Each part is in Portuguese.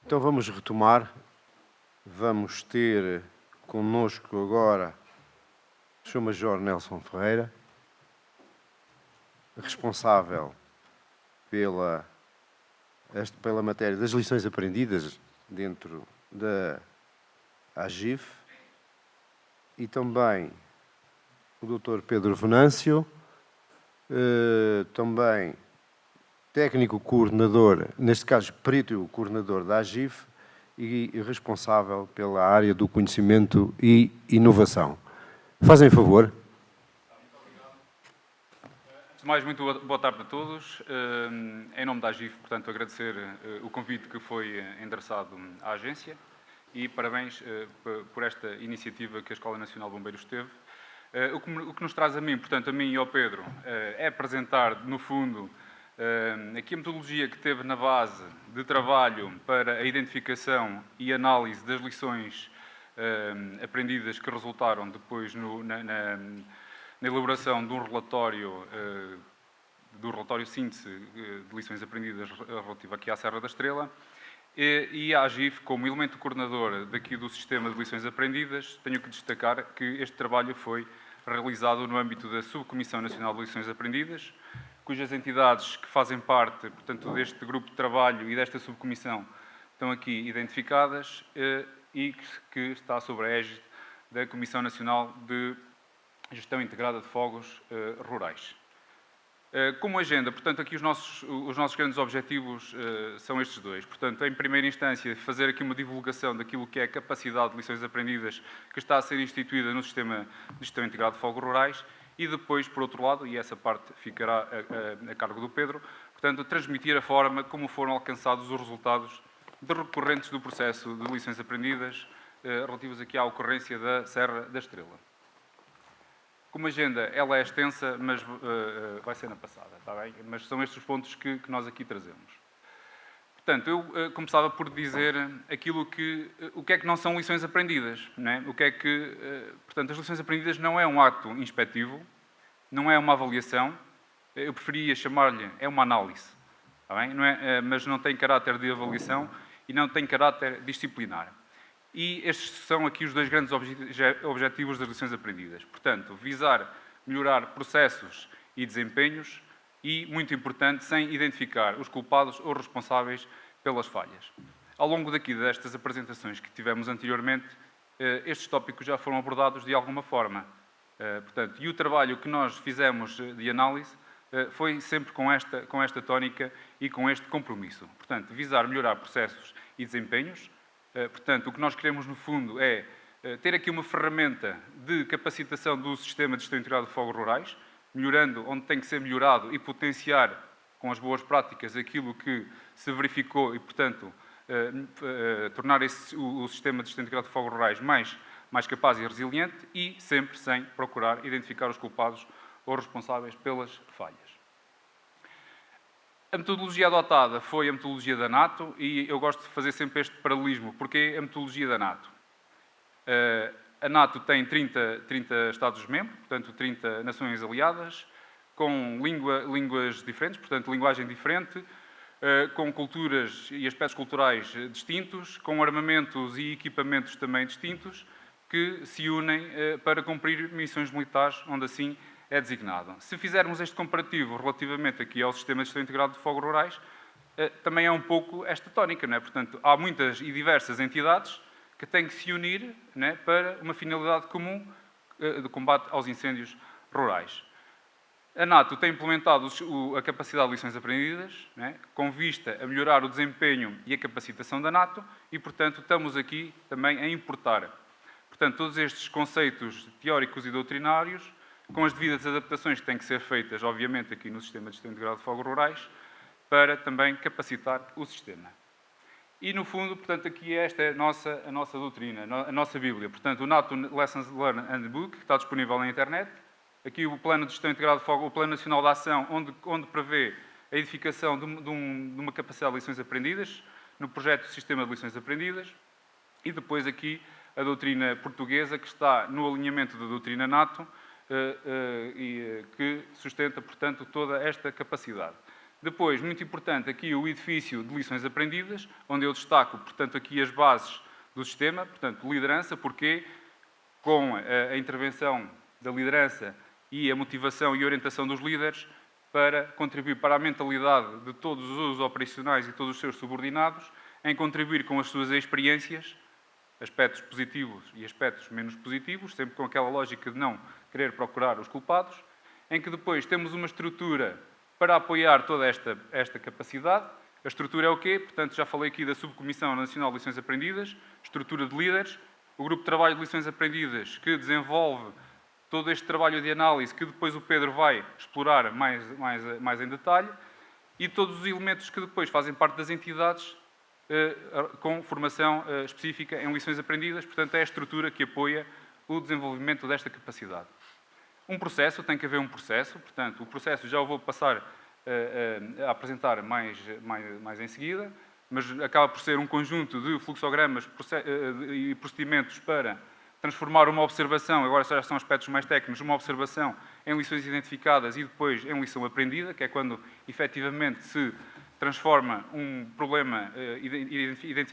Então vamos retomar. Vamos ter connosco agora o Sr. Major Nelson Ferreira, responsável pela matéria das lições aprendidas dentro da AGIF, e também o Dr. Pedro Venâncio, também técnico coordenador, neste caso perito coordenador da AGIF e responsável pela área do conhecimento e inovação. Fazem favor. Antes de mais, muito boa tarde a todos. Em nome da AGIF, portanto, agradecer o convite que foi endereçado à agência e parabéns por esta iniciativa que a Escola Nacional de Bombeiros teve. O que nos traz a mim, portanto, a mim e ao Pedro, é apresentar, no fundo, aqui a metodologia que teve na base de trabalho para a identificação e análise das lições aprendidas que resultaram depois na elaboração de um relatório, do relatório síntese de lições aprendidas relativo aqui à Serra da Estrela, e a AGIF, como elemento coordenador daqui do sistema de lições aprendidas, tenho que destacar que este trabalho foi realizado no âmbito da Subcomissão Nacional de Lições Aprendidas, cujas entidades que fazem parte, portanto, deste grupo de trabalho e desta subcomissão estão aqui identificadas e que está sob a égide da Comissão Nacional de Gestão Integrada de Fogos Rurais. Como agenda, portanto, aqui os nossos grandes objetivos são estes dois. Portanto, em primeira instância, fazer aqui uma divulgação daquilo que é a capacidade de lições aprendidas que está a ser instituída no Sistema de Gestão Integrada de Fogos Rurais e depois, por outro lado, e essa parte ficará a cargo do Pedro, portanto, transmitir a forma como foram alcançados os resultados recorrentes do processo de lições aprendidas relativos aqui à ocorrência da Serra da Estrela. Como agenda, ela é extensa, mas vai ser na passada, está bem? Mas são estes os pontos que nós aqui trazemos. Portanto, eu começava por dizer o que é que não são lições aprendidas, não é? Portanto, as lições aprendidas não é um ato inspectivo, não é uma avaliação, eu preferia chamar-lhe, é uma análise, está bem? Mas não tem caráter de avaliação e não tem caráter disciplinar. E estes são aqui os dois grandes objetivos das lições aprendidas. Portanto, visar melhorar processos e desempenhos e, muito importante, sem identificar os culpados ou responsáveis pelas falhas. Ao longo destas apresentações que tivemos anteriormente, estes tópicos já foram abordados de alguma forma. Portanto, e o trabalho que nós fizemos de análise foi sempre com esta tónica e com este compromisso. Portanto, visar melhorar processos e desempenhos. Portanto, o que nós queremos, no fundo, é ter aqui uma ferramenta de capacitação do sistema de gestão integrada de fogos rurais, melhorando onde tem que ser melhorado e potenciar com as boas práticas aquilo que se verificou e, portanto, tornar o sistema de gestão integrada de fogos rurais mais capaz e resiliente e sempre sem procurar identificar os culpados ou responsáveis pelas falhas. A metodologia adotada foi a metodologia da NATO e eu gosto de fazer sempre este paralelismo. Porquê a metodologia da NATO? A NATO tem 30 Estados-membros, portanto 30 nações aliadas, com línguas diferentes, portanto linguagem diferente, com culturas e aspectos culturais distintos, com armamentos e equipamentos também distintos, que se unem para cumprir missões militares onde assim é designado. Se fizermos este comparativo relativamente aqui ao Sistema de Gestão Integrado de Fogos Rurais, também é um pouco esta tónica, não é? Portanto, há muitas e diversas entidades que têm que se unir, não é, para uma finalidade comum de combate aos incêndios rurais. A NATO tem implementado a capacidade de lições aprendidas, não é, com vista a melhorar o desempenho e a capacitação da NATO e, portanto, estamos aqui também a importar, portanto, todos estes conceitos teóricos e doutrinários com as devidas adaptações que têm que ser feitas, obviamente, aqui no Sistema de Gestão Integrada de Fogos Rurais, para também capacitar o sistema. E, no fundo, portanto, aqui esta é a nossa doutrina, a nossa Bíblia. Portanto, o NATO Lessons Learned Handbook, que está disponível na internet. Aqui o Plano de Gestão Integrada de Fogos, o Plano Nacional de Ação, onde prevê a edificação de uma capacidade de lições aprendidas, no projeto de Sistema de Lições Aprendidas. E depois aqui a doutrina portuguesa, que está no alinhamento da doutrina NATO, e que sustenta, portanto, toda esta capacidade. Depois, muito importante, aqui o edifício de lições aprendidas, onde eu destaco, portanto, aqui as bases do sistema, portanto, liderança, porque com a intervenção da liderança e a motivação e orientação dos líderes para contribuir para a mentalidade de todos os operacionais e todos os seus subordinados, em contribuir com as suas experiências, aspectos positivos e aspectos menos positivos, sempre com aquela lógica de não querer procurar os culpados, em que depois temos uma estrutura para apoiar toda esta capacidade. A estrutura é o quê? Portanto, já falei aqui da Subcomissão Nacional de Lições Aprendidas, estrutura de líderes, o grupo de trabalho de lições aprendidas que desenvolve todo este trabalho de análise que depois o Pedro vai explorar mais em detalhe e todos os elementos que depois fazem parte das entidades com formação específica em lições aprendidas. Portanto, é a estrutura que apoia o desenvolvimento desta capacidade. Um processo, tem que haver um processo. Portanto, o processo já o vou passar a apresentar mais em seguida, mas acaba por ser um conjunto de fluxogramas e procedimentos para transformar uma observação, agora já são aspectos mais técnicos, uma observação em lições identificadas e depois em lição aprendida, que é quando efetivamente se transforma um problema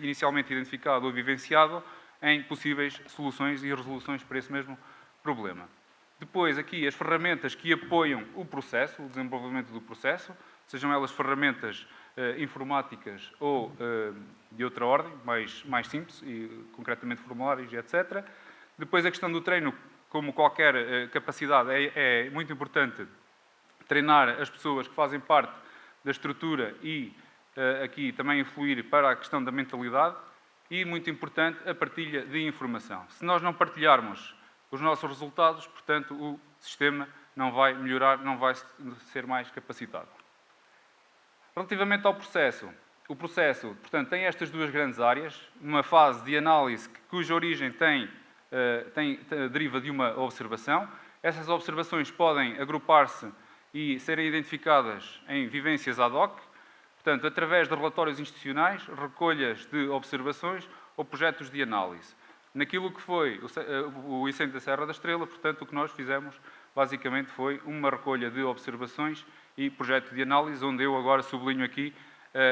inicialmente identificado ou vivenciado em possíveis soluções e resoluções para esse mesmo problema. Depois, aqui, as ferramentas que apoiam o processo, o desenvolvimento do processo, sejam elas ferramentas informáticas ou de outra ordem, mais simples, e concretamente formulários e etc. Depois, a questão do treino, como qualquer capacidade, é muito importante treinar as pessoas que fazem parte da estrutura e aqui também influir para a questão da mentalidade e, muito importante, a partilha de informação. Se nós não partilharmos os nossos resultados, portanto, o sistema não vai melhorar, não vai ser mais capacitado. Relativamente ao processo, o processo, portanto, tem estas duas grandes áreas, uma fase de análise cuja origem deriva de uma observação. Essas observações podem agrupar-se e serem identificadas em vivências ad hoc, portanto, através de relatórios institucionais, recolhas de observações ou projetos de análise. Naquilo que foi o incêndio da Serra da Estrela, portanto, o que nós fizemos basicamente foi uma recolha de observações e projeto de análise, onde eu agora sublinho aqui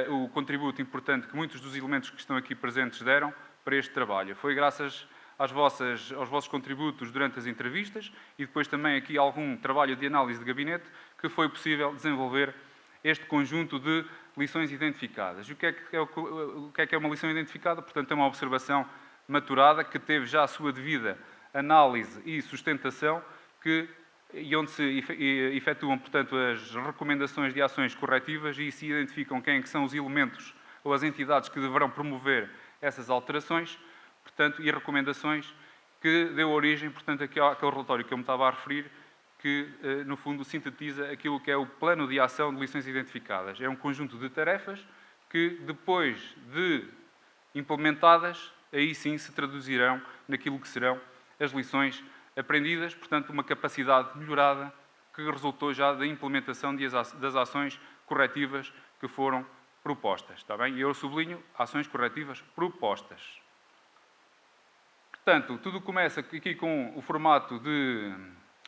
o contributo importante que muitos dos elementos que estão aqui presentes deram para este trabalho. Foi graças aos vossos contributos durante as entrevistas e depois também aqui algum trabalho de análise de gabinete que foi possível desenvolver este conjunto de lições identificadas. E o que é uma lição identificada? Portanto, é uma observação maturada, que teve já a sua devida análise e sustentação, e onde se efetuam, portanto, as recomendações de ações corretivas e se identificam quem é que são os elementos ou as entidades que deverão promover essas alterações, portanto, e recomendações que deu origem, portanto, àquele relatório que eu me estava a referir, que, no fundo, sintetiza aquilo que é o plano de ação de lições identificadas. É um conjunto de tarefas que, depois de implementadas, aí sim se traduzirão naquilo que serão as lições aprendidas, portanto, uma capacidade melhorada que resultou já da implementação das ações corretivas que foram propostas. Está bem? E eu sublinho ações corretivas propostas. Portanto, tudo começa aqui com o formato de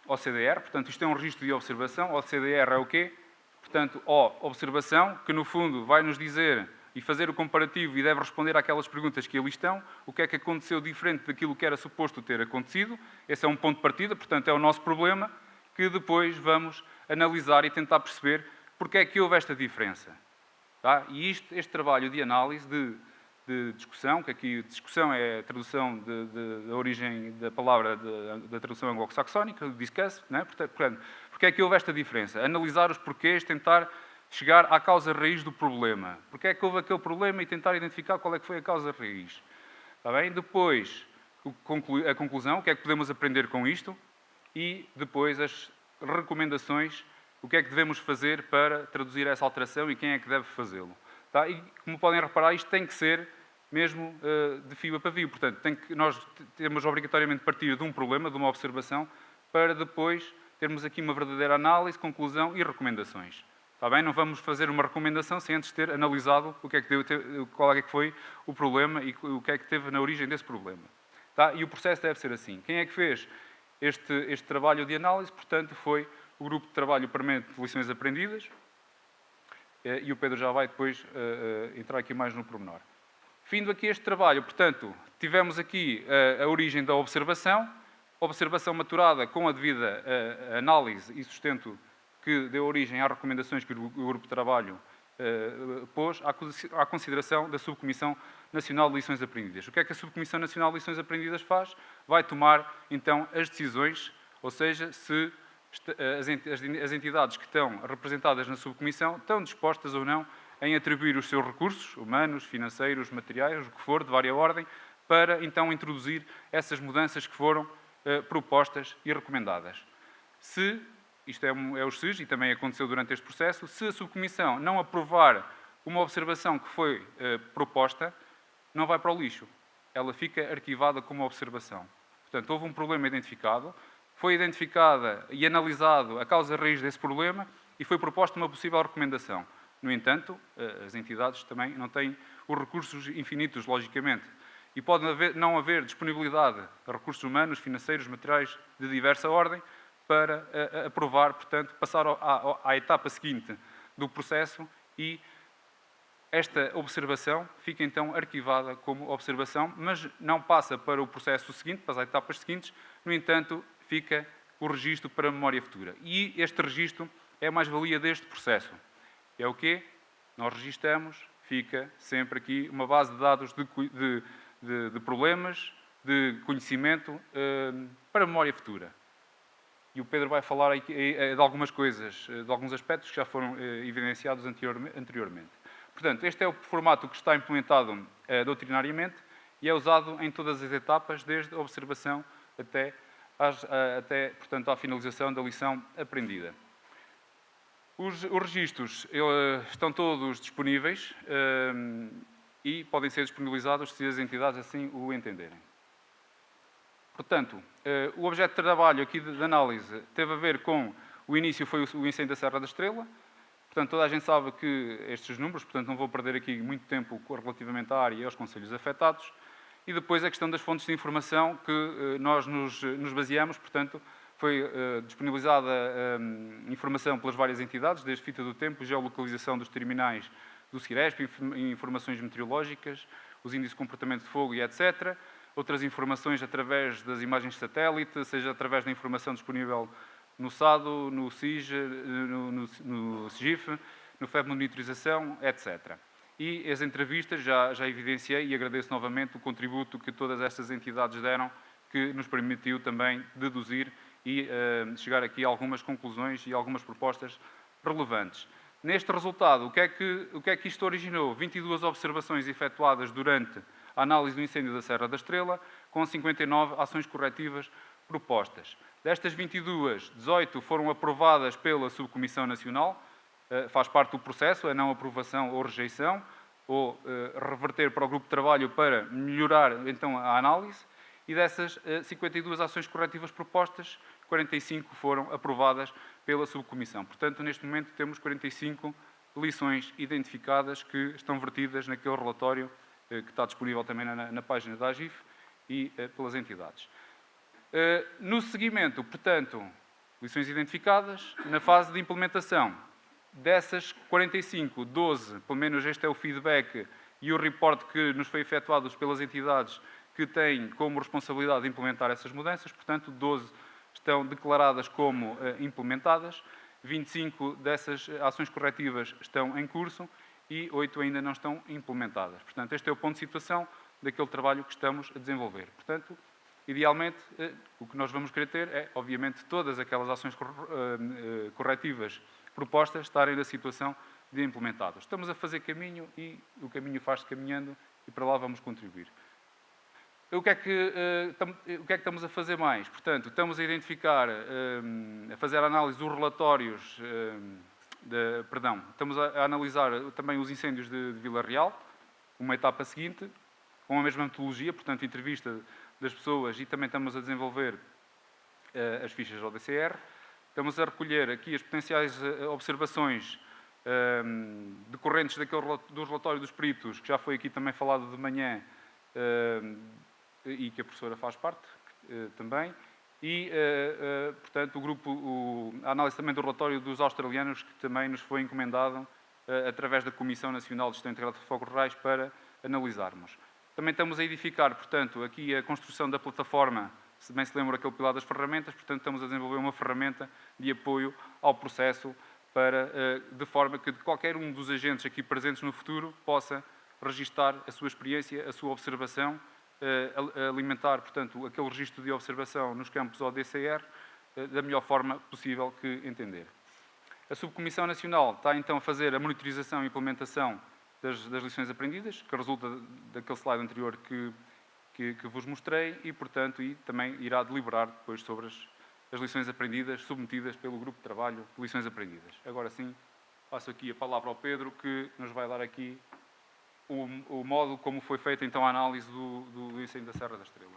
OCDR, portanto, isto é um registro de observação. OCDR é o quê? Portanto, observação, que no fundo vai nos dizer e fazer o comparativo e deve responder àquelas perguntas que ali estão, o que é que aconteceu diferente daquilo que era suposto ter acontecido. Esse é um ponto de partida, portanto, é o nosso problema, que depois vamos analisar e tentar perceber porque é que houve esta diferença. Tá? E este trabalho de análise, de discussão, que aqui discussão é a tradução da origem da palavra da tradução anglo-saxónica, discuss, né? Portanto, porque é que houve esta diferença? Analisar os porquês, tentar chegar à causa raiz do problema. Porque é que houve aquele problema e tentar identificar qual é que foi a causa raiz. Está bem? Depois, a conclusão, o que é que podemos aprender com isto? E depois as recomendações, o que é que devemos fazer para traduzir essa alteração e quem é que deve fazê-lo. Tá? E, como podem reparar, isto tem que ser mesmo de fio a pavio. Portanto, nós temos obrigatoriamente de partir de um problema, de uma observação, para depois termos aqui uma verdadeira análise, conclusão e recomendações. Está bem? Não vamos fazer uma recomendação sem antes ter analisado qual é que foi o problema e o que é que teve na origem desse problema. Tá? E o processo deve ser assim. Quem é que fez este trabalho de análise? Portanto, foi o Grupo de Trabalho Permanente de Lições Aprendidas, e o Pedro já vai depois entrar aqui mais no pormenor. Findo aqui este trabalho, portanto, tivemos aqui a origem da observação maturada com a devida análise e sustento que deu origem às recomendações que o Grupo de Trabalho pôs à consideração da Subcomissão Nacional de Lições Aprendidas. O que é que a Subcomissão Nacional de Lições Aprendidas faz? Vai tomar, então, as decisões, ou seja, se as entidades que estão representadas na Subcomissão estão dispostas ou não em atribuir os seus recursos, humanos, financeiros, materiais, o que for, de vária ordem, para, então, introduzir essas mudanças que foram propostas e recomendadas. Se, isto é os SES, e também aconteceu durante este processo, se a Subcomissão não aprovar uma observação que foi proposta, não vai para o lixo. Ela fica arquivada como observação. Portanto, houve um problema identificado, foi identificada e analisado a causa raiz desse problema e foi proposta uma possível recomendação. No entanto, as entidades também não têm os recursos infinitos, logicamente, e pode não haver disponibilidade de recursos humanos, financeiros, materiais de diversa ordem para aprovar, portanto, passar à etapa seguinte do processo e esta observação fica então arquivada como observação, mas não passa para o processo seguinte, para as etapas seguintes, no entanto, fica o registro para a memória futura. E este registro é a mais-valia deste processo. É o quê? Nós registramos, fica sempre aqui uma base de dados de problemas, de conhecimento para a memória futura. E o Pedro vai falar aqui de algumas coisas, de alguns aspectos que já foram evidenciados anteriormente. Portanto, este é o formato que está implementado doutrinariamente e é usado em todas as etapas, desde a observação até portanto, à finalização da lição aprendida. Os registros estão todos disponíveis e podem ser disponibilizados se as entidades assim o entenderem. Portanto, o objeto de trabalho aqui de análise teve a ver com o início, foi o incêndio da Serra da Estrela. Portanto, toda a gente sabe que estes números, portanto, não vou perder aqui muito tempo relativamente à área e aos concelhos afetados. E depois a questão das fontes de informação que nós nos baseamos, portanto, foi disponibilizada informação pelas várias entidades, desde fita do tempo, geolocalização dos terminais do Ciresp, informações meteorológicas, os índices de comportamento de fogo e etc. Outras informações através das imagens de satélite, seja através da informação disponível no SADO, no SIG, no SGIF, no FEB Monitorização, etc. E as entrevistas, já evidenciei e agradeço novamente o contributo que todas estas entidades deram, que nos permitiu também deduzir e chegar aqui a algumas conclusões e algumas propostas relevantes. Neste resultado, o que é que isto originou? 22 observações efetuadas durante a análise do incêndio da Serra da Estrela, com 59 ações corretivas propostas. Destas 22, 18 foram aprovadas pela Subcomissão Nacional, faz parte do processo, a não aprovação ou rejeição, ou reverter para o grupo de trabalho para melhorar então a análise, e dessas 52 ações corretivas propostas, 45 foram aprovadas pela Subcomissão. Portanto, neste momento temos 45 lições identificadas que estão vertidas naquele relatório que está disponível também na página da AGIF e pelas entidades. No seguimento, portanto, lições identificadas, na fase de implementação, dessas 45, 12, pelo menos este é o feedback e o report que nos foi efetuado pelas entidades que têm como responsabilidade de implementar essas mudanças, portanto, 12 estão declaradas como implementadas, 25 dessas ações corretivas estão em curso e 8 ainda não estão implementadas. Portanto, este é o ponto de situação daquele trabalho que estamos a desenvolver. Portanto, idealmente, o que nós vamos querer ter é, obviamente, todas aquelas ações corretivas propostas estarem na situação de implementadas. Estamos a fazer caminho e o caminho faz-se caminhando e para lá vamos contribuir. O que é que estamos a fazer mais? Portanto, estamos a identificar, a fazer a análise dos relatórios, estamos a analisar também os incêndios de Vila Real, uma etapa seguinte, com a mesma metodologia, portanto, entrevista das pessoas e também estamos a desenvolver as fichas ao DCR. Estamos a recolher aqui as potenciais observações decorrentes do relatório dos peritos, que já foi aqui também falado de manhã, e que a professora faz parte também, e, portanto, a análise também do relatório dos australianos, que também nos foi encomendado através da Comissão Nacional de Gestão Integrada de Fogos Rurais, para analisarmos. Também estamos a edificar, portanto, aqui a construção da plataforma, se bem se lembra aquele pilar das ferramentas, portanto, estamos a desenvolver uma ferramenta de apoio ao processo para, de forma que qualquer um dos agentes aqui presentes no futuro possa registar a sua experiência, a sua observação, alimentar, portanto, aquele registro de observação nos campos ODCR da melhor forma possível que entender. A Subcomissão Nacional está, então, a fazer a monitorização e implementação das lições aprendidas, que resulta daquele slide anterior que vos mostrei, e, portanto, também irá deliberar depois sobre as lições aprendidas submetidas pelo Grupo de Trabalho de Lições Aprendidas. Agora sim, passo aqui a palavra ao Pedro, que nos vai dar aqui o modo como foi feita, então, a análise do incêndio da Serra da Estrela.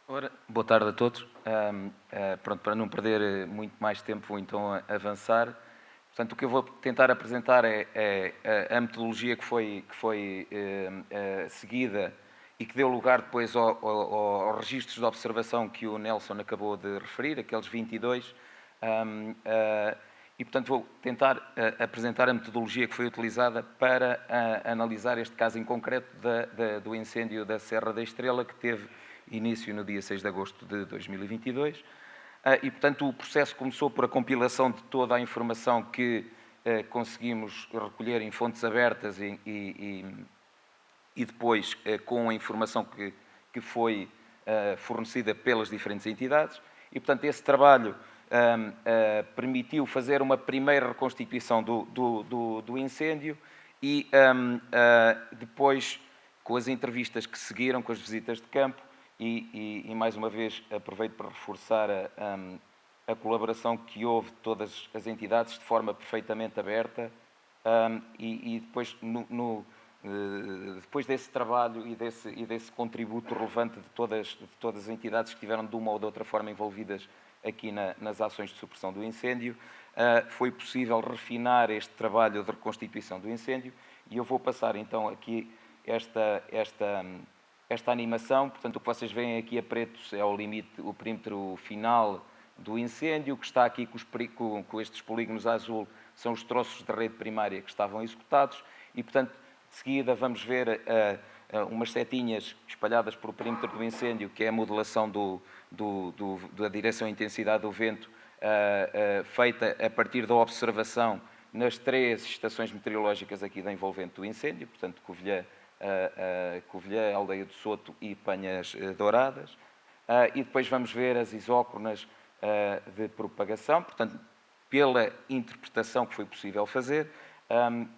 Ora, boa tarde a todos. Pronto, para não perder muito mais tempo, vou então avançar. Portanto, o que eu vou tentar apresentar é a metodologia que foi seguida e que deu lugar depois aos registros de observação que o Nelson acabou de referir, aqueles 22. E, portanto, vou tentar apresentar a metodologia que foi utilizada para analisar este caso em concreto do incêndio da Serra da Estrela, que teve início no dia 6 de agosto de 2022. E, portanto, o processo começou por a compilação de toda a informação que conseguimos recolher em fontes abertas e depois com a informação que foi fornecida pelas diferentes entidades. E, portanto, esse trabalho permitiu fazer uma primeira reconstituição do incêndio e depois, com as entrevistas que seguiram, com as visitas de campo, e mais uma vez aproveito para reforçar a colaboração que houve de todas as entidades de forma perfeitamente aberta, e depois, depois desse trabalho e desse contributo relevante de todas as entidades que estiveram de uma ou de outra forma envolvidas aqui nas ações de supressão do incêndio, foi possível refinar este trabalho de reconstituição do incêndio, e eu vou passar então aqui esta animação. Portanto, o que vocês veem aqui a preto é o perímetro final do incêndio. O que está aqui com estes polígonos a azul são os troços de rede primária que estavam executados e, portanto, de seguida vamos ver umas setinhas espalhadas por o perímetro do incêndio, que é a modelação da direção e intensidade do vento, feita a partir da observação nas 3 estações meteorológicas aqui da envolvente do incêndio, portanto, Covilhã, Aldeia do Soto e Panhas Douradas. E depois vamos ver as isócronas de propagação, portanto, pela interpretação que foi possível fazer,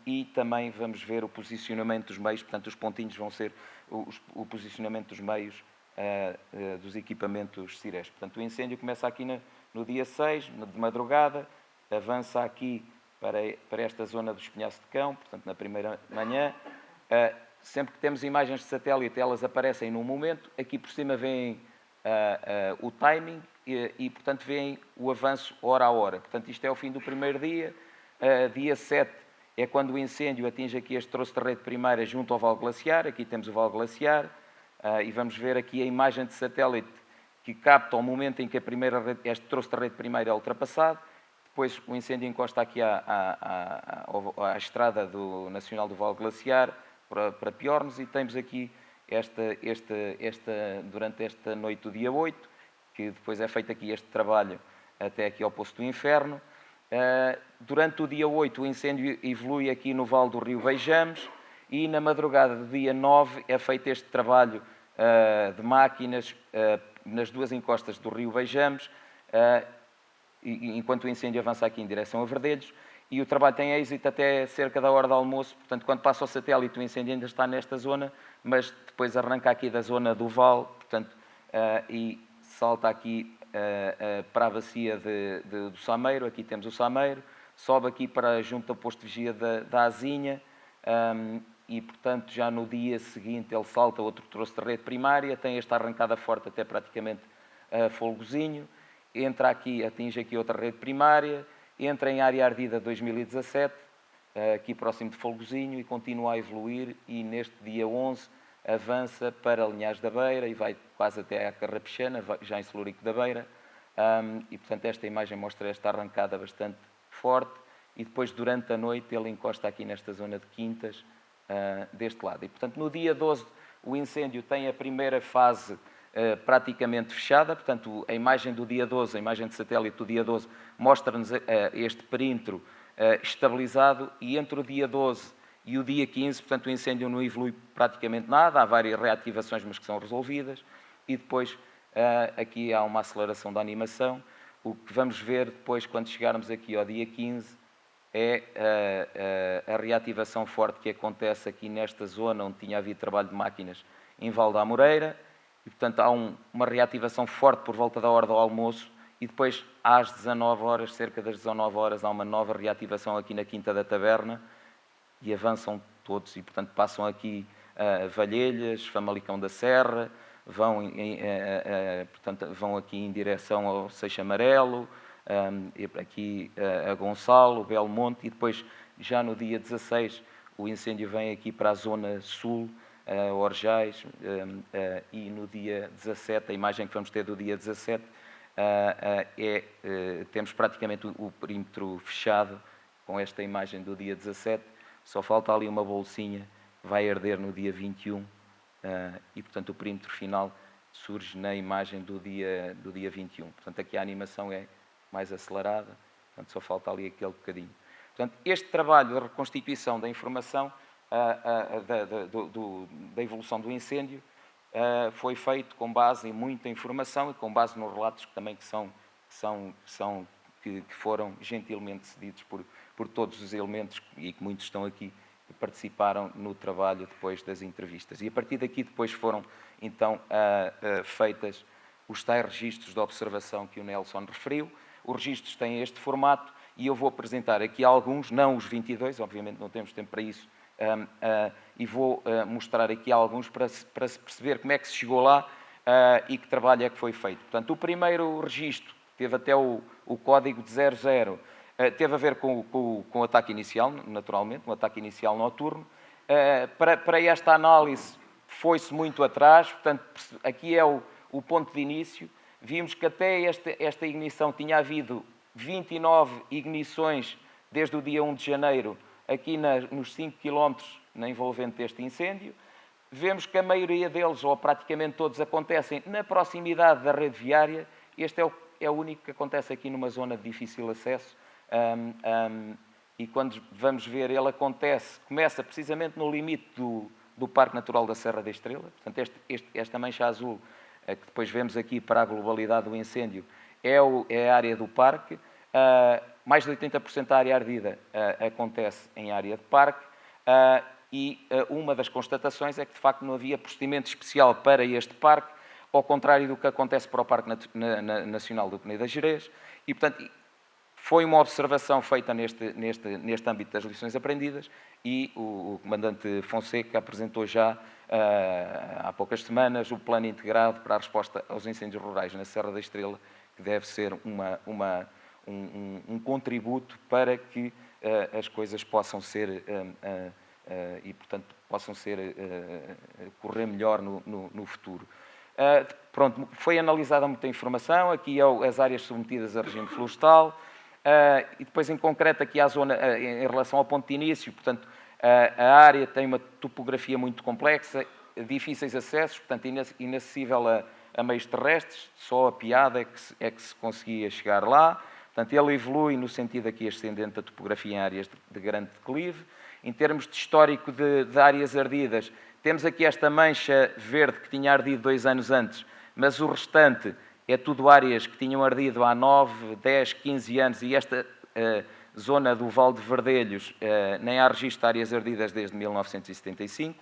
e também vamos ver o posicionamento dos meios, portanto, os pontinhos vão ser o posicionamento dos meios dos equipamentos CIRES. Portanto, o incêndio começa aqui no dia 6, de madrugada, avança aqui para esta zona do Espinhaço de Cão, portanto, na primeira manhã. Sempre que temos imagens de satélite, elas aparecem num momento. Aqui por cima vem o timing e, portanto, vem o avanço hora a hora. Portanto, isto é o fim do primeiro dia. Dia 7 é quando o incêndio atinge aqui este troço de rede primária junto ao Vale Glaciar. Aqui temos o Vale Glaciar. E vamos ver aqui a imagem de satélite que capta o momento em que este troço de rede primária é ultrapassado. Depois o incêndio encosta aqui à estrada nacional do Vale Glaciar, para Piornos, e temos aqui durante esta noite do dia 8, que depois é feito aqui este trabalho até aqui ao Poço do Inferno. Durante o dia 8 o incêndio evolui aqui no Vale do Rio Vejamos e na madrugada do dia 9 é feito este trabalho de máquinas nas 2 encostas do Rio Vejamos, enquanto o incêndio avança aqui em direção a Verdelhos. E o trabalho tem êxito até cerca da hora do almoço. Portanto, quando passa o satélite, o incêndio ainda está nesta zona, mas depois arranca aqui da zona do Vale, portanto, e salta aqui para a bacia do Sameiro. Aqui temos o Sameiro, sobe aqui para junto ao posto de vigia da Azinha, e, portanto, já no dia seguinte ele salta outro troço de rede primária, tem esta arrancada forte até praticamente Folgozinho, entra aqui, atinge aqui outra rede primária, entra em área ardida 2017, aqui próximo de Folgozinho, e continua a evoluir, e neste dia 11 avança para Linhares da Beira e vai quase até à Carrapexana, já em Celurico da Beira, e portanto esta imagem mostra esta arrancada bastante forte, e depois, durante a noite, ele encosta aqui nesta zona de quintas, deste lado. E, portanto, no dia 12, o incêndio tem a primeira fase praticamente fechada, portanto, a imagem do dia 12, a imagem de satélite do dia 12, mostra-nos este perímetro estabilizado, e entre o dia 12 e o dia 15, portanto, o incêndio não evolui praticamente nada, há várias reativações, mas que são resolvidas, e depois aqui há uma aceleração da animação. O que vamos ver depois, quando chegarmos aqui ao dia 15, é a reativação forte que acontece aqui nesta zona onde tinha havido trabalho de máquinas em Val da Amoreira, e, portanto, há uma reativação forte por volta da hora do almoço, e depois, às 19 horas, cerca das 19 horas, há uma nova reativação aqui na Quinta da Taberna, e avançam todos, e, portanto, passam aqui Valhelhas, Famalicão da Serra, portanto, vão aqui em direção ao Seixo Amarelo, aqui a Gonçalo, Belmonte, e depois, já no dia 16, o incêndio vem aqui para a zona sul, Orjais, e no dia 17, a imagem que vamos ter do dia 17, temos praticamente o perímetro fechado com esta imagem do dia 17, só falta ali uma bolsinha, vai arder no dia 21, e, portanto, o perímetro final surge na imagem do dia 21. Portanto, aqui a animação é mais acelerada, portanto, só falta ali aquele bocadinho. Portanto, este trabalho de reconstituição da informação da evolução do incêndio foi feito com base em muita informação e com base nos relatos que também que foram gentilmente cedidos por todos os elementos, e que muitos estão aqui, que participaram no trabalho depois das entrevistas. E a partir daqui depois foram, então, feitas os tais registros de observação que o Nelson referiu. Os registros têm este formato, e eu vou apresentar aqui alguns, não os 22, obviamente não temos tempo para isso, e vou mostrar aqui alguns para se perceber como é que se chegou lá e que trabalho é que foi feito. Portanto, o primeiro registro teve até o código de 00, teve a ver com o ataque inicial, naturalmente, um ataque inicial noturno. Para esta análise foi-se muito atrás, portanto, aqui é o ponto de início. Vimos que até esta ignição tinha havido 29 ignições desde o dia 1 de janeiro, aqui nos 5 km na envolvente deste incêndio. Vemos que a maioria deles, ou praticamente todos, acontecem na proximidade da rede viária. Este é o único que acontece aqui numa zona de difícil acesso. E quando vamos ver, ele começa precisamente no limite do Parque Natural da Serra da Estrela. Portanto, esta mancha azul, que depois vemos aqui para a globalidade do incêndio, é a área do parque. Mais de 80% da área ardida acontece em área de parque, e uma das constatações é que, de facto, não havia procedimento especial para este parque, ao contrário do que acontece para o Parque Nacional do Peneda Gerês, e, portanto, foi uma observação feita neste âmbito das lições aprendidas, e o comandante Fonseca apresentou já, há poucas semanas, o plano integrado para a resposta aos incêndios rurais na Serra da Estrela, que deve ser um contributo para que as coisas possam ser, e, portanto, possam correr melhor no futuro. Pronto, foi analisada muita informação, aqui as áreas submetidas a regime florestal, e depois, em concreto, aqui a zona, em relação ao ponto de início, portanto, a área tem uma topografia muito complexa, difíceis acessos, portanto, inacessível a meios terrestres, só a piada é que se conseguia chegar lá. Portanto, ele evolui no sentido aqui ascendente da topografia em áreas de grande declive. Em termos de histórico de áreas ardidas, temos aqui esta mancha verde que tinha ardido 2 anos antes, mas o restante é tudo áreas que tinham ardido há 9, 10, 15 anos, e esta zona do Vale de Verdelhos nem há registro de áreas ardidas desde 1975.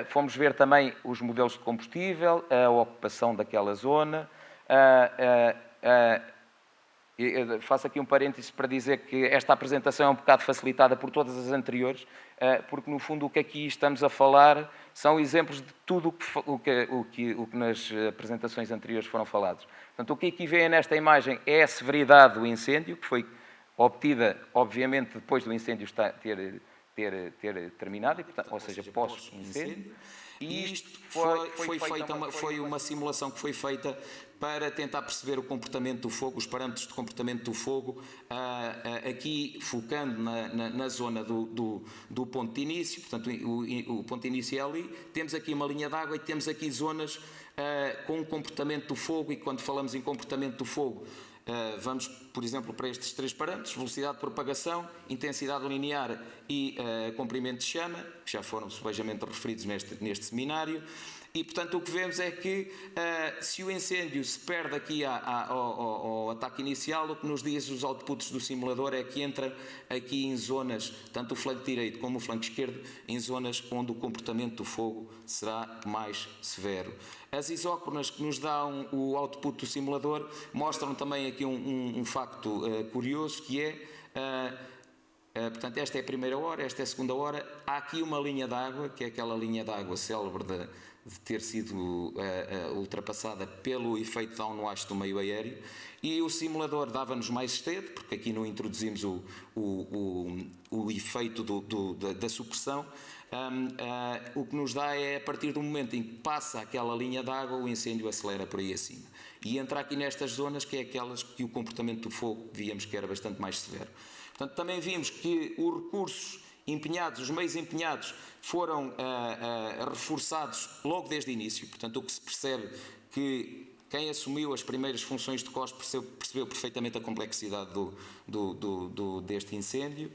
Fomos ver também os modelos de combustível, a ocupação daquela zona. Faço aqui um parêntese para dizer que esta apresentação é um bocado facilitada por todas as anteriores, porque, no fundo, o que aqui estamos a falar são exemplos de tudo o que nas apresentações anteriores foram falados. Portanto, o que aqui vê nesta imagem é a severidade do incêndio, que foi obtida, obviamente, depois do incêndio ter ter terminado, e, portanto, ou seja, pós-incêndio. E isto foi uma simulação que foi feita para tentar perceber o comportamento do fogo, os parâmetros de comportamento do fogo, aqui focando na zona do ponto de início. Portanto, o ponto de início é ali, temos aqui uma linha de água e temos aqui zonas com o comportamento do fogo, e quando falamos em comportamento do fogo, vamos, por exemplo, para estes 3 parâmetros: velocidade de propagação, intensidade linear e comprimento de chama, que já foram subejamente referidos neste seminário. E, portanto, o que vemos é que se o incêndio se perde aqui ao ataque inicial, o que nos diz os outputs do simulador é que entra aqui em zonas, tanto o flanco direito como o flanco esquerdo, em zonas onde o comportamento do fogo será mais severo. As isócronas que nos dão o output do simulador mostram também aqui um facto curioso, que é, portanto, esta é a primeira hora, esta é a segunda hora. Há aqui uma linha de água, que é aquela linha de água célebre de ter sido ultrapassada pelo efeito downwash do meio aéreo, e o simulador dava-nos mais cedo, porque aqui não introduzimos o efeito da supressão. O que nos dá é, a partir do momento em que passa aquela linha de água, o incêndio acelera por aí acima e entra aqui nestas zonas, que é aquelas que o comportamento do fogo víamos que era bastante mais severo. Portanto, também vimos que os recursos empenhados, os meios empenhados, foram reforçados logo desde o início. Portanto, o que se percebe que quem assumiu as primeiras funções de COS percebeu perfeitamente a complexidade deste incêndio.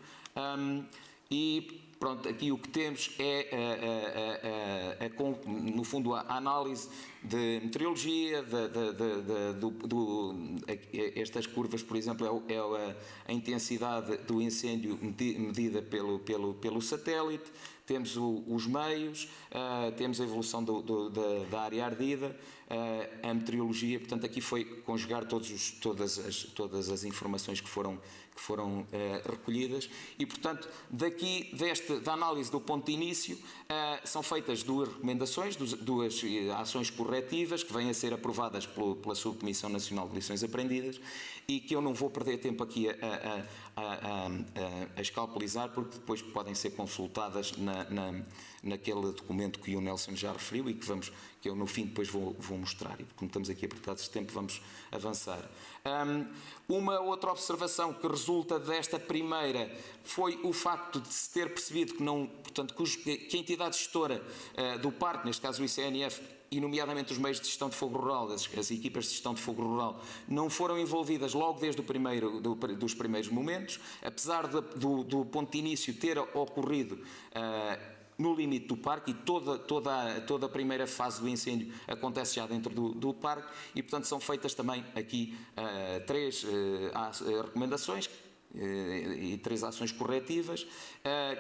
E pronto, aqui o que temos é no fundo, a análise de meteorologia, estas curvas, por exemplo, é a intensidade do incêndio medida pelo satélite. Temos os meios, temos a evolução da área ardida, a meteorologia. Portanto, aqui foi conjugar todas as informações que foram recolhidas, e, portanto, da análise do ponto de início, são feitas 2 recomendações, 2 ações corretivas que vêm a ser aprovadas pela Subcomissão Nacional de Lições Aprendidas, e que eu não vou perder tempo aqui a escalpelizar, porque depois podem ser consultadas naquele documento que o Nelson já referiu e que eu no fim depois vou mostrar, e como estamos aqui apertados de tempo, vamos avançar. Uma outra observação que resulta desta primeira foi o facto de se ter percebido que a entidade gestora do parque, neste caso o ICNF, e nomeadamente os meios de gestão de fogo rural, as equipas de gestão de fogo rural, não foram envolvidas logo desde dos primeiros momentos, apesar do ponto de início ter ocorrido no limite do parque, e toda a primeira fase do incêndio acontece já dentro do parque, e, portanto, são feitas também aqui 3 recomendações e 3 ações corretivas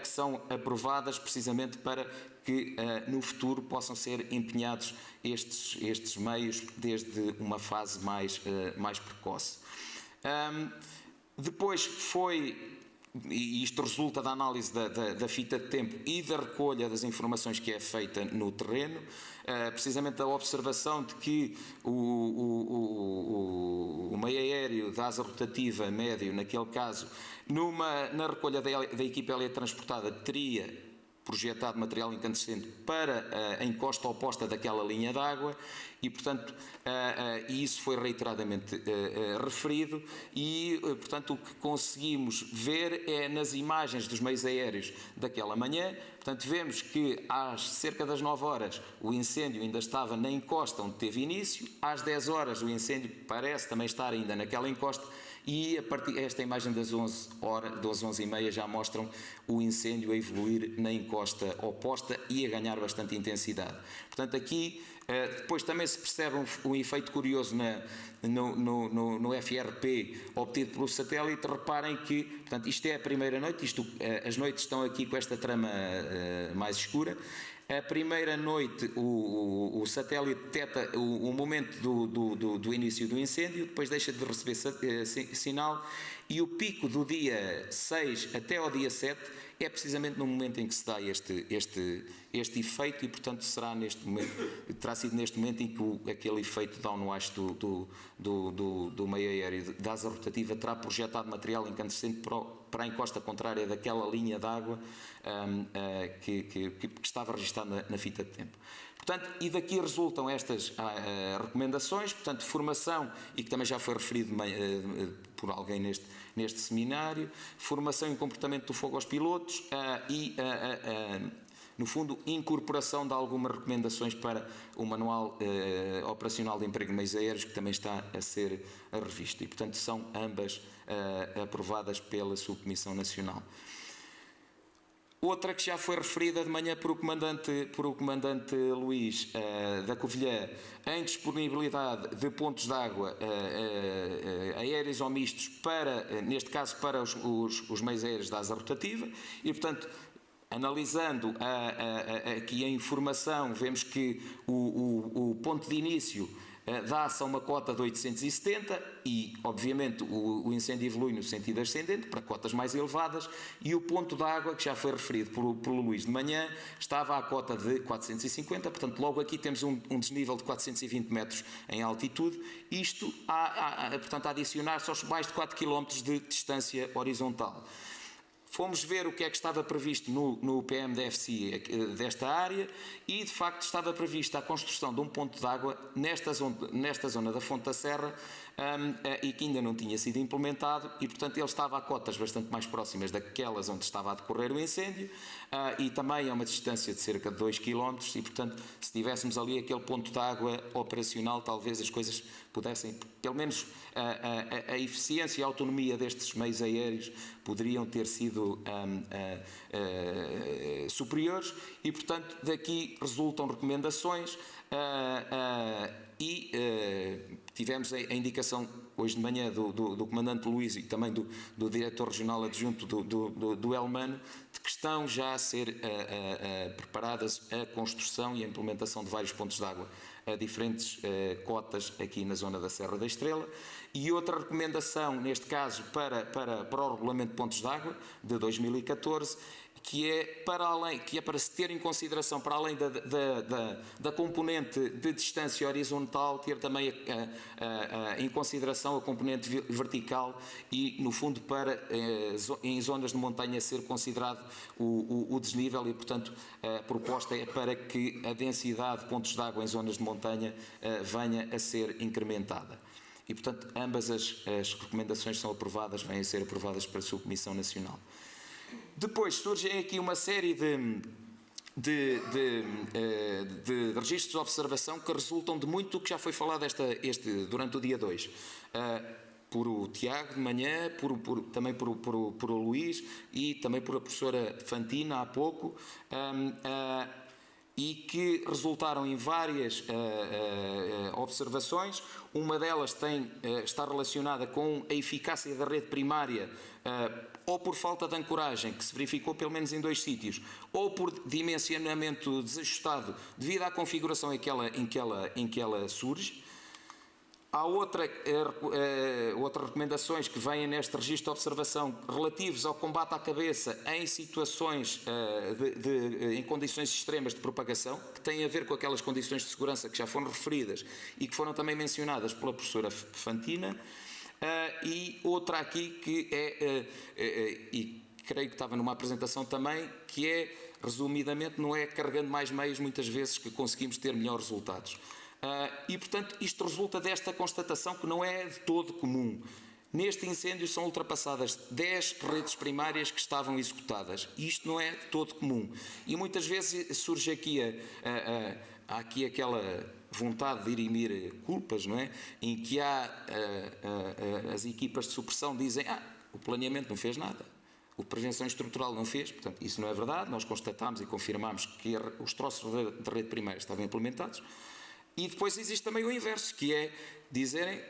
que são aprovadas precisamente para que no futuro possam ser empenhados estes meios desde uma fase mais precoce. Depois e isto resulta da análise da fita de tempo e da recolha das informações que é feita no terreno, precisamente a observação de que o meio aéreo da asa rotativa médio, naquele caso, na recolha da equipa teletransportada, teria projetado material incandescente para a encosta oposta daquela linha d'água, e, portanto, isso foi reiteradamente referido, e, portanto, o que conseguimos ver é nas imagens dos meios aéreos daquela manhã. Portanto, vemos que às cerca das 9 horas o incêndio ainda estava na encosta onde teve início, às 10 horas o incêndio parece também estar ainda naquela encosta, e esta imagem das 11h30 já mostram o incêndio a evoluir na encosta oposta e a ganhar bastante intensidade. Portanto, aqui depois também se percebe um efeito curioso no FRP obtido pelo satélite. Reparem que, portanto, isto é a primeira noite, as noites estão aqui com esta trama mais escura. A primeira noite o satélite detecta o momento do início do incêndio, depois deixa de receber sinal, e o pico do dia 6 até ao dia 7 é precisamente no momento em que se dá este efeito, e portanto terá sido neste momento em que aquele efeito downwash do meio aéreo da asa rotativa terá projetado material incandescente para a encosta contrária daquela linha d'água que estava registada na fita de tempo. Portanto, e daqui resultam estas recomendações, portanto, formação, e que também já foi referido por alguém neste seminário, formação e comportamento do fogo aos pilotos e, no fundo, incorporação de algumas recomendações para o Manual Operacional de Emprego de Meios Aéreos, que também está a ser revisto. E, portanto, são ambas aprovadas pela Subcomissão Nacional. Outra que já foi referida de manhã por o comandante Luís da Covilhã, em disponibilidade de pontos de água aéreos ou mistos para, neste caso, para os meios aéreos da asa rotativa, e, portanto, analisando aqui a informação, vemos que o ponto de início dá-se a uma cota de 870 e, obviamente, o incêndio evolui no sentido ascendente para cotas mais elevadas, e o ponto de água, que já foi referido pelo Luís de manhã, estava à cota de 450, portanto, logo aqui temos um desnível de 420 metros em altitude, isto portanto, a adicionar-se aos mais de 4 km de distância horizontal. Fomos ver o que é que estava previsto no PMDFC desta área, e de facto estava prevista a construção de um ponto de água nesta zona da Fonte da Serra, e que ainda não tinha sido implementado, e portanto ele estava a cotas bastante mais próximas daquelas onde estava a decorrer o incêndio, e também a uma distância de cerca de 2 km, e portanto se tivéssemos ali aquele ponto de água operacional, talvez as coisas pudessem, pelo menos a eficiência e a autonomia destes meios aéreos poderiam ter sido superiores, e portanto daqui resultam recomendações, e tivemos a indicação hoje de manhã do comandante Luís e também do diretor regional adjunto do Elmano, de que estão já a ser preparadas a construção e a implementação de vários pontos de água a diferentes cotas aqui na zona da Serra da Estrela. E outra recomendação, neste caso para o regulamento de pontos de água de 2014, que é para se ter em consideração, para além da componente de distância horizontal, ter também em consideração a componente vertical, e no fundo em zonas de montanha ser considerado o desnível, e portanto a proposta é para que a densidade de pontos de água em zonas de montanha venha a ser incrementada. E portanto ambas as recomendações são aprovadas, vêm a ser aprovadas pela Subcomissão Nacional. Depois surgem aqui uma série de registros de observação que resultam de muito do que já foi falado durante o dia 2. Por o Tiago de manhã, também por o Luís e também por a professora Fantina há pouco, e que resultaram em várias observações. Uma delas está relacionada com a eficácia da rede primária, ou por falta de ancoragem, que se verificou pelo menos em 2 sítios, ou por dimensionamento desajustado devido à configuração em que ela surge. Há outras recomendações que vêm neste registro de observação relativos ao combate à cabeça em situações em condições extremas de propagação, que têm a ver com aquelas condições de segurança que já foram referidas e que foram também mencionadas pela professora Fantina. E outra aqui que e creio que estava numa apresentação também, que é, resumidamente, não é carregando mais meios muitas vezes que conseguimos ter melhores resultados. E, portanto, isto resulta desta constatação que não é de todo comum. Neste incêndio são ultrapassadas 10 redes primárias que estavam executadas. Isto não é de todo comum. E muitas vezes surge aqui, há aqui aquela vontade de dirimir culpas, não é? Em que as equipas de supressão dizem o planeamento não fez nada. O prevenção estrutural não fez, portanto, isso não é verdade. Nós constatámos e confirmámos que os troços de rede primária estavam implementados. E depois existe também o inverso, que é dizerem,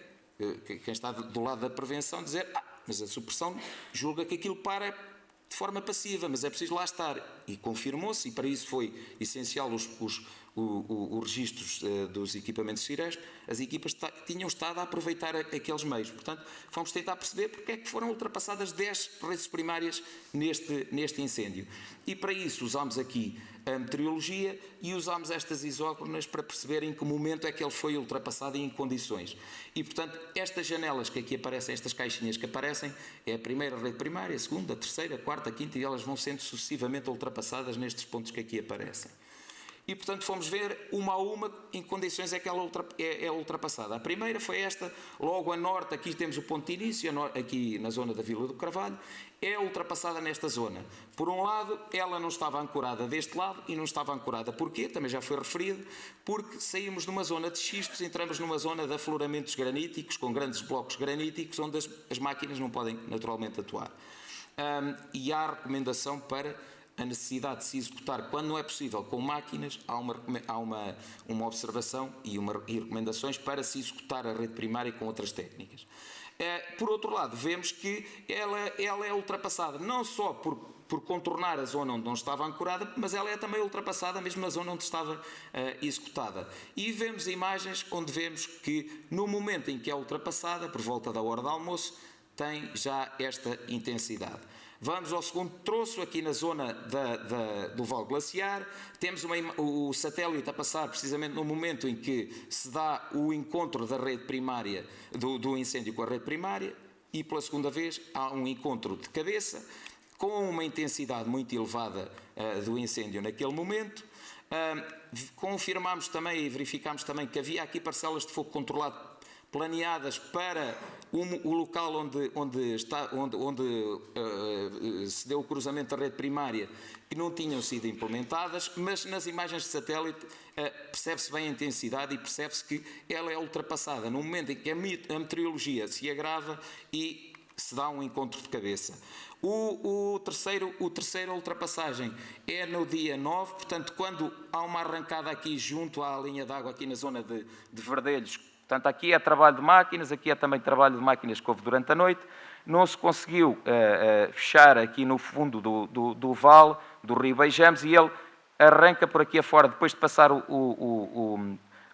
quem está do lado da prevenção, dizer, mas a supressão julga que aquilo para de forma passiva, mas é preciso lá estar. E confirmou-se, e para isso foi essencial os registros dos equipamentos Ciresp, as equipas tinham estado a aproveitar aqueles meios. Portanto, fomos tentar perceber porque é que foram ultrapassadas 10 redes primárias neste incêndio. E para isso usámos aqui a meteorologia e usámos estas isócronas para perceber em que momento é que ele foi ultrapassado e em que condições. E, portanto, estas janelas que aqui aparecem, estas caixinhas que aparecem, é a primeira rede primária, a segunda, a terceira, a quarta, a quinta, e elas vão sendo sucessivamente ultrapassadas nestes pontos que aqui aparecem. E, portanto, fomos ver uma a uma em que condições é que ela é ultrapassada. A primeira foi esta, logo a norte, aqui temos o ponto de início, aqui na zona da Vila do Carvalho, é ultrapassada nesta zona. Por um lado, ela não estava ancorada deste lado e não estava ancorada. Porquê? Também já foi referido, porque saímos de uma zona de xistos, entramos numa zona de afloramentos graníticos, com grandes blocos graníticos, onde as máquinas não podem naturalmente atuar. E há recomendação para a necessidade de se executar, quando não é possível com máquinas, há uma observação e recomendações para se executar a rede primária com outras técnicas. Por outro lado, vemos que ela é ultrapassada não só por contornar a zona onde não estava ancorada, mas ela é também ultrapassada mesmo na zona onde estava executada. E vemos imagens onde vemos que no momento em que é ultrapassada, por volta da hora do almoço, tem já esta intensidade. Vamos ao segundo troço, aqui na zona do Vale Glaciar. Temos o satélite a passar precisamente no momento em que se dá o encontro da rede primária, do incêndio com a rede primária, e pela segunda vez há um encontro de cabeça, com uma intensidade muito elevada do incêndio naquele momento. Confirmámos também e verificámos também que havia aqui parcelas de fogo controlado planeadas para o local onde se deu o cruzamento da rede primária, que não tinham sido implementadas, mas nas imagens de satélite percebe-se bem a intensidade e percebe-se que ela é ultrapassada no momento em que a meteorologia se agrava e se dá um encontro de cabeça. O terceira ultrapassagem é no dia 9, portanto, quando há uma arrancada aqui junto à linha d'água, aqui na zona de Verdelhos. Portanto, aqui é trabalho de máquinas, aqui é também trabalho de máquinas que houve durante a noite. Não se conseguiu fechar aqui no fundo do vale, do rio Beijamos, e ele arranca por aqui afora, depois de passar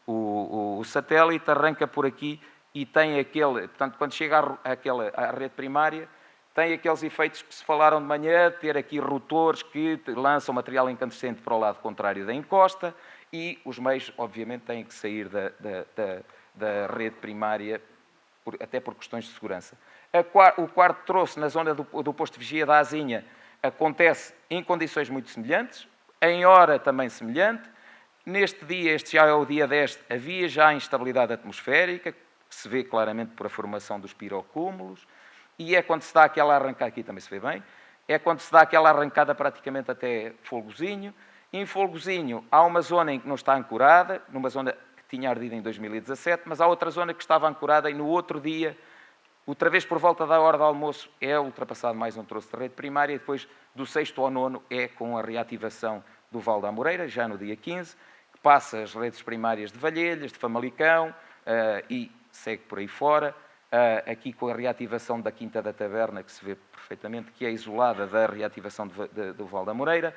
o satélite, arranca por aqui e tem aquele... Portanto, quando chega à rede primária, tem aqueles efeitos que se falaram de manhã, ter aqui rotores que lançam material incandescente para o lado contrário da encosta, e os meios, obviamente, têm que sair da rede primária, até por questões de segurança. O quarto troço, na zona do posto de vigia da Azinha, acontece em condições muito semelhantes, em hora também semelhante. Neste dia, este já é o dia 10, havia já instabilidade atmosférica, que se vê claramente por a formação dos pirocúmulos, e é quando se dá aquela arrancada, aqui também se vê bem, é quando se dá aquela arrancada praticamente até Folgozinho. Em Folgozinho há uma zona em que não está ancorada, numa zona tinha ardido em 2017, mas há outra zona que estava ancorada e no outro dia, outra vez por volta da hora do almoço, é ultrapassado mais um troço de rede primária, e depois do 6º ao 9º é com a reativação do Val da Amoreira, já no dia 15, que passa as redes primárias de Valhelhas, de Famalicão, e segue por aí fora, aqui com a reativação da Quinta da Taberna, que se vê perfeitamente, que é isolada da reativação do Val da Amoreira.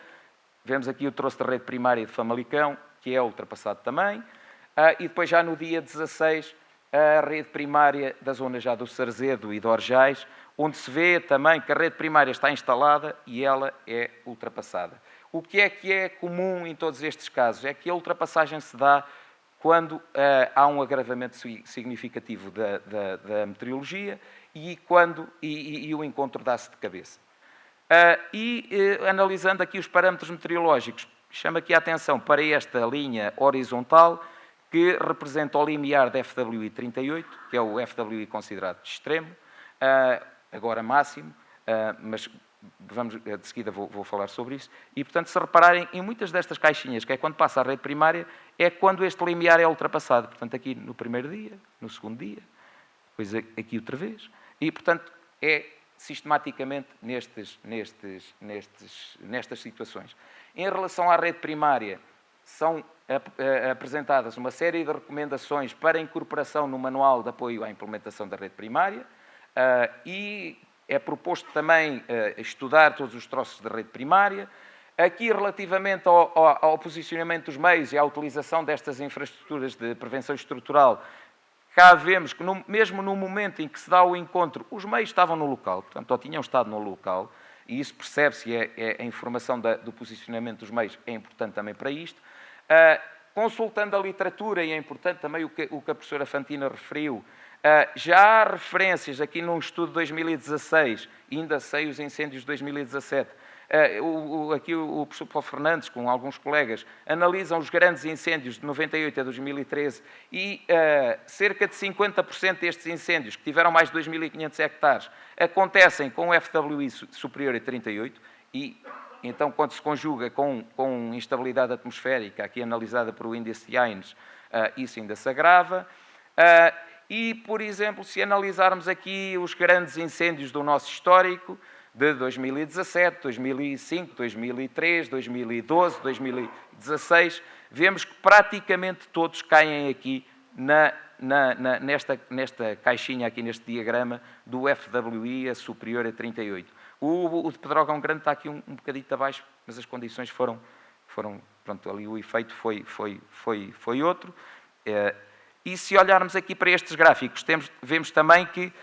Vemos aqui o troço de rede primária de Famalicão, que é ultrapassado também. E depois já no dia 16, a rede primária da zona já do Sarzedo e de Orjais, onde se vê também que a rede primária está instalada e ela é ultrapassada. O que é comum em todos estes casos? É que a ultrapassagem se dá quando há um agravamento significativo da meteorologia e o encontro dá-se de cabeça. Analisando aqui os parâmetros meteorológicos, chamo aqui a atenção para esta linha horizontal, que representa o limiar da FWI 38, que é o FWI considerado de extremo, agora máximo, mas de seguida vou falar sobre isso. E, portanto, se repararem, em muitas destas caixinhas, que é quando passa a rede primária, é quando este limiar é ultrapassado. Portanto, aqui no primeiro dia, no segundo dia, depois aqui outra vez. E, portanto, é sistematicamente nestas situações. Em relação à rede primária, são apresentadas uma série de recomendações para incorporação no Manual de Apoio à Implementação da Rede Primária, e é proposto também estudar todos os troços de rede primária. Aqui, relativamente ao posicionamento dos meios e à utilização destas infraestruturas de prevenção estrutural, cá vemos que, mesmo no momento em que se dá o encontro, os meios estavam no local, portanto, ou tinham estado no local, e isso percebe-se, a informação do posicionamento dos meios é importante também para isto. Consultando a literatura, e é importante também o que a professora Fantina referiu, já há referências aqui num estudo de 2016, ainda sei os incêndios de 2017, aqui o professor Paulo Fernandes, com alguns colegas, analisam os grandes incêndios de 98 a 2013 e cerca de 50% destes incêndios, que tiveram mais de 2.500 hectares, acontecem com o FWI superior a 38 e, então, quando se conjuga com instabilidade atmosférica, aqui analisada por o índice de Haines, isso ainda se agrava. E, por exemplo, se analisarmos aqui os grandes incêndios do nosso histórico, de 2017, 2005, 2003, 2012, 2016, vemos que praticamente todos caem aqui nesta caixinha, aqui neste diagrama, do FWI a superior a 38. O de Pedrógão Grande está aqui um bocadinho abaixo, mas as condições foram pronto, ali o efeito foi outro. E se olharmos aqui para estes gráficos, vemos também que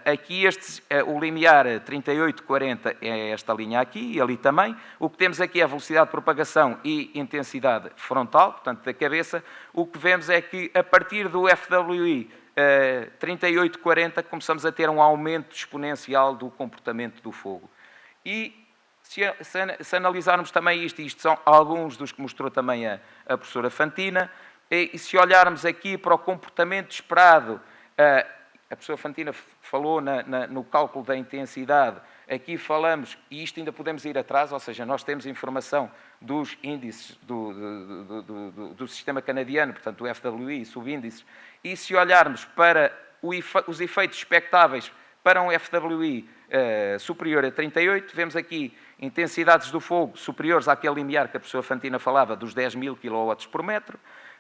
aqui o limiar 38-40 é esta linha aqui e ali também. O que temos aqui é a velocidade de propagação e intensidade frontal, portanto, da cabeça. O que vemos é que, a partir do FWI 38-40, começamos a ter um aumento exponencial do comportamento do fogo. E se analisarmos também isto são alguns dos que mostrou também a professora Fantina, e se olharmos aqui para o comportamento esperado, a professora Fantina falou no cálculo da intensidade, aqui falamos, e isto ainda podemos ir atrás, ou seja, nós temos informação dos índices do sistema canadiano, portanto, do FWI, subíndices, e se olharmos para os efeitos expectáveis para um FWI superior a 38, vemos aqui intensidades do fogo superiores àquele limiar que a professora Fantina falava, dos 10.000 kW por metro,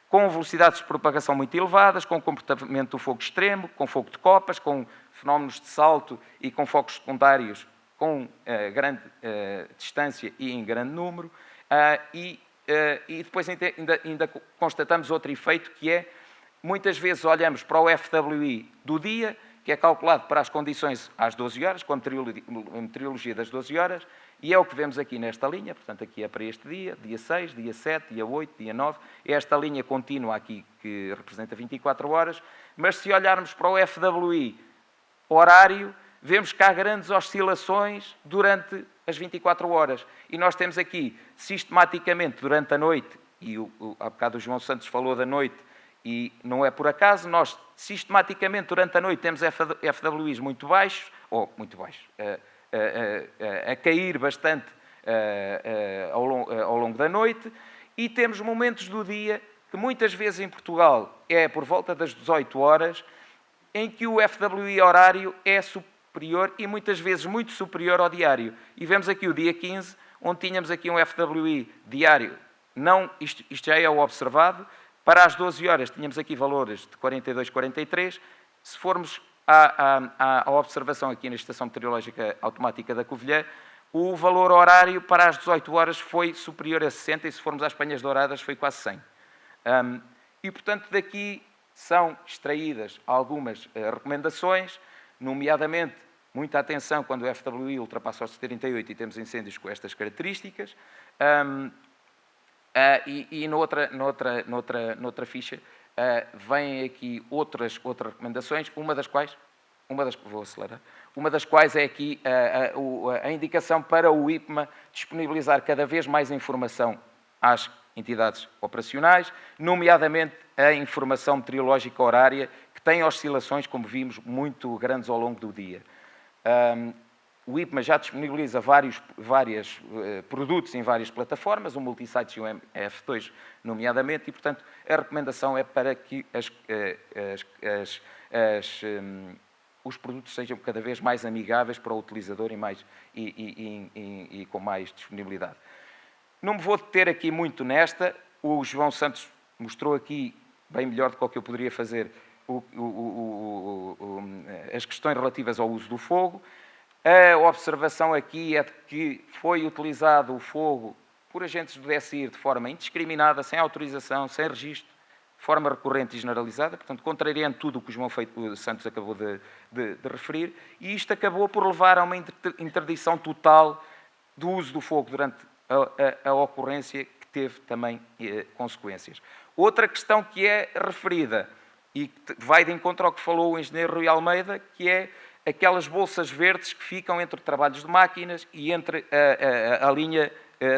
com velocidades de propagação muito elevadas, com comportamento do fogo extremo, com fogo de copas, com fenómenos de salto e com focos secundários com grande distância e em grande número. E depois ainda constatamos outro efeito, que é, muitas vezes olhamos para o FWI do dia, que é calculado para as condições às 12 horas, com a meteorologia das 12 horas, e é o que vemos aqui nesta linha, portanto, aqui é para este dia 6, dia 7, dia 8, dia 9, é esta linha contínua aqui que representa 24 horas, mas se olharmos para o FWI horário, vemos que há grandes oscilações durante as 24 horas, e nós temos aqui, sistematicamente, durante a noite, e há bocado o João Santos falou da noite, e não é por acaso, nós sistematicamente, durante a noite, temos FWIs muito baixos, a cair bastante ao longo da noite, e temos momentos do dia que muitas vezes em Portugal é por volta das 18 horas, em que o FWI horário é superior e muitas vezes muito superior ao diário. E vemos aqui o dia 15, onde tínhamos aqui um FWI diário, isto já é o observado, para as 12 horas tínhamos aqui valores de 42, 43, se formos à observação aqui na Estação Meteorológica Automática da Covilhã, o valor horário para as 18 horas foi superior a 60 e se formos às Penhas Douradas foi quase 100. E, portanto, daqui são extraídas algumas recomendações, nomeadamente, muita atenção quando o FWI ultrapassa os 38 e temos incêndios com estas características. E noutra ficha vêm aqui outras recomendações, uma das quais é aqui a indicação para o IPMA disponibilizar cada vez mais informação às entidades operacionais, nomeadamente a informação meteorológica horária, que tem oscilações, como vimos, muito grandes ao longo do dia. O IPMA já disponibiliza vários produtos em várias plataformas, o Multisites e o MF2, nomeadamente, e, portanto, a recomendação é para que os produtos sejam cada vez mais amigáveis para o utilizador e com mais disponibilidade. Não me vou deter aqui muito nesta, o João Santos mostrou aqui, bem melhor do que o que eu poderia fazer, as questões relativas ao uso do fogo. A observação aqui é de que foi utilizado o fogo por agentes do DSIR de forma indiscriminada, sem autorização, sem registro, de forma recorrente e generalizada, portanto, contrariando tudo o que o João Santos acabou de referir, e isto acabou por levar a uma interdição total do uso do fogo durante a ocorrência, que teve também consequências. Outra questão que é referida, e que vai de encontro ao que falou o engenheiro Rui Almeida, que é aquelas bolsas verdes que ficam entre trabalhos de máquinas e entre a linha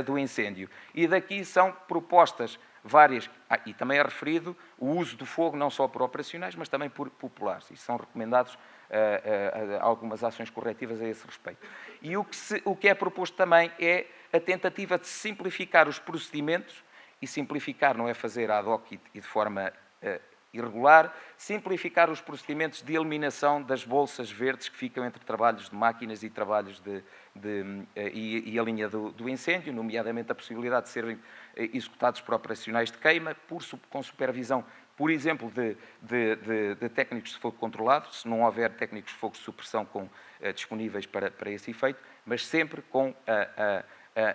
do incêndio. E daqui são propostas várias, e também é referido o uso do fogo não só por operacionais, mas também por populares, e são recomendados algumas ações corretivas a esse respeito. E o que é proposto também é a tentativa de simplificar os procedimentos, e simplificar não é fazer ad hoc e de forma irregular, simplificar os procedimentos de eliminação das bolsas verdes que ficam entre trabalhos de máquinas e trabalhos e a linha do incêndio, nomeadamente a possibilidade de serem executados por operacionais de queima, com supervisão, por exemplo, de técnicos de fogo controlado, se não houver técnicos de fogo de supressão disponíveis para esse efeito, mas sempre com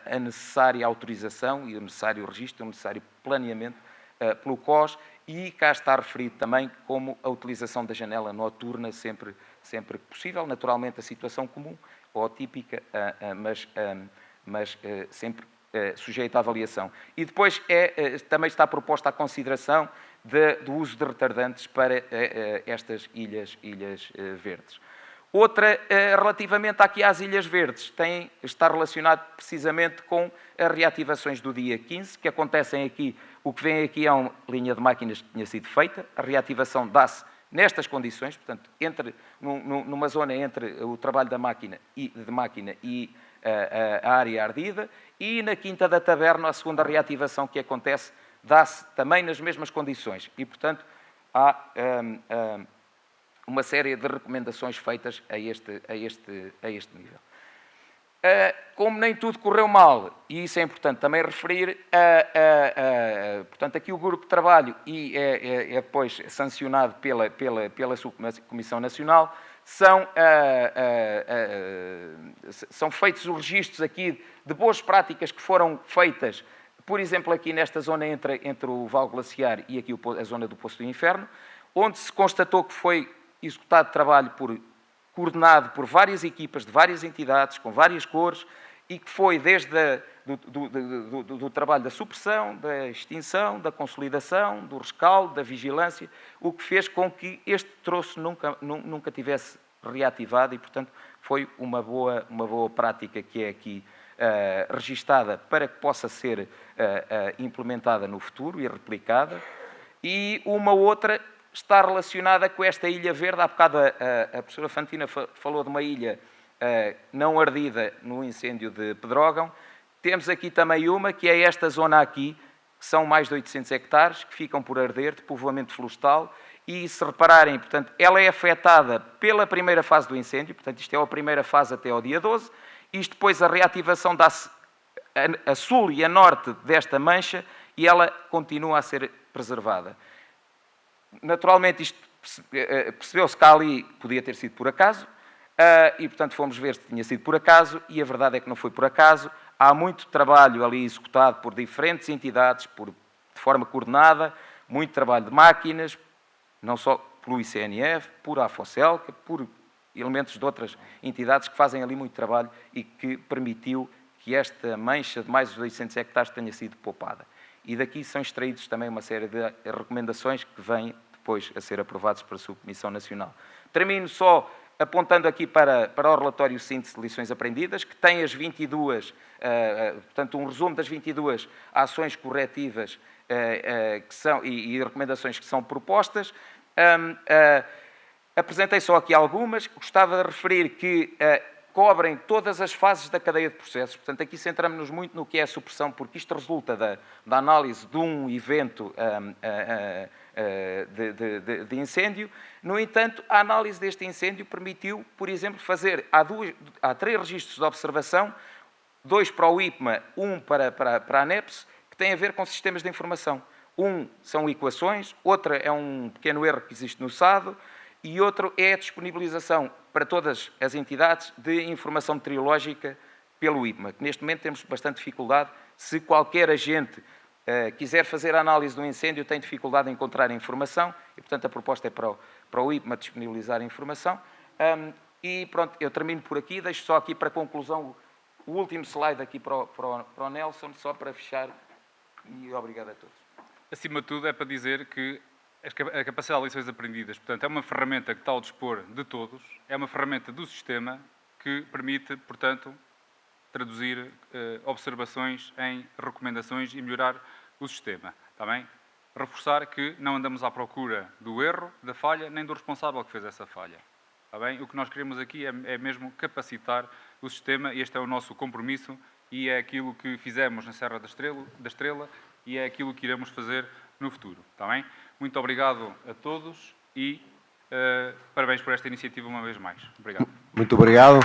a necessária autorização e o necessário registro, o necessário planeamento pelo COS, e cá está referido também como a utilização da janela noturna sempre que possível, naturalmente a situação comum ou típica, mas sempre sujeita à avaliação. E depois também está proposta a consideração do uso de retardantes para estas ilhas verdes. Outra, relativamente aqui às Ilhas Verdes, está relacionado precisamente com as reativações do dia 15, que acontecem aqui. O que vem aqui é uma linha de máquinas que tinha sido feita. A reativação dá-se nestas condições, portanto, numa zona entre o trabalho de máquina e a área ardida. E na Quinta da Taberna, a segunda reativação que acontece, dá-se também nas mesmas condições. E, portanto, há uma série de recomendações feitas a este nível. Como nem tudo correu mal, e isso é importante também referir, portanto, aqui o grupo de trabalho é depois sancionado pela sua Comissão Nacional, são feitos os registros aqui de boas práticas que foram feitas, por exemplo, aqui nesta zona entre o Val Glaciar e aqui a zona do Poço do Inferno, onde se constatou que foi executado trabalho coordenado por várias equipas de várias entidades, com várias cores, e que foi desde do trabalho da supressão, da extinção, da consolidação, do rescaldo, da vigilância, o que fez com que este troço nunca tivesse reativado e, portanto, foi uma boa prática que é aqui registada para que possa ser implementada no futuro e replicada. E uma outra está relacionada com esta Ilha Verde. Há bocado a professora Fantina falou de uma ilha não ardida no incêndio de Pedrógão. Temos aqui também uma, que é esta zona aqui, que são mais de 800 hectares, que ficam por arder, de povoamento florestal, e se repararem, portanto, ela é afetada pela primeira fase do incêndio, portanto, isto é a primeira fase até ao dia 12, isto depois a reativação dá-se a sul e a norte desta mancha, e ela continua a ser preservada. Naturalmente, isto percebeu-se que ali podia ter sido por acaso, e, portanto, fomos ver se tinha sido por acaso, e a verdade é que não foi por acaso. Há muito trabalho ali executado por diferentes entidades, de forma coordenada, muito trabalho de máquinas, não só pelo ICNF, por AFOCELCA, por elementos de outras entidades que fazem ali muito trabalho e que permitiu que esta mancha de mais de 800 hectares tenha sido poupada. E daqui são extraídos também uma série de recomendações que vêm depois a ser aprovados pela sua Comissão Nacional. Termino só apontando aqui para o relatório síntese de lições aprendidas, que tem as 22, portanto, um resumo das 22 ações corretivas que são, e recomendações que são propostas. Apresentei só aqui algumas. Gostava de referir que cobrem todas as fases da cadeia de processos. Portanto, aqui centramos-nos muito no que é a supressão, porque isto resulta da análise de um evento de incêndio. No entanto, a análise deste incêndio permitiu, por exemplo, fazer... Há 3 registros de observação, 2 para o IPMA, 1 para a ANEPS, que têm a ver com sistemas de informação. Um são equações, outra é um pequeno erro que existe no SADO, E outro é a disponibilização para todas as entidades de informação meteorológica pelo IPMA, que neste momento temos bastante dificuldade. Se qualquer agente quiser fazer a análise do incêndio, tem dificuldade em encontrar a informação e, portanto, a proposta é para o IPMA disponibilizar a informação. E pronto, eu termino por aqui, deixo só aqui para conclusão o último slide aqui para o Nelson, só para fechar, e obrigado a todos. Acima de tudo, é para dizer que a capacidade de lições aprendidas, portanto, é uma ferramenta que está ao dispor de todos, é uma ferramenta do sistema que permite, portanto, traduzir observações em recomendações e melhorar o sistema. Está bem? Reforçar que não andamos à procura do erro, da falha, nem do responsável que fez essa falha. Está bem? O que nós queremos aqui é mesmo capacitar o sistema, e este é o nosso compromisso, e é aquilo que fizemos na Serra da Estrela e é aquilo que iremos fazer no futuro. Está bem? Muito obrigado a todos e parabéns por esta iniciativa uma vez mais. Obrigado. Muito obrigado.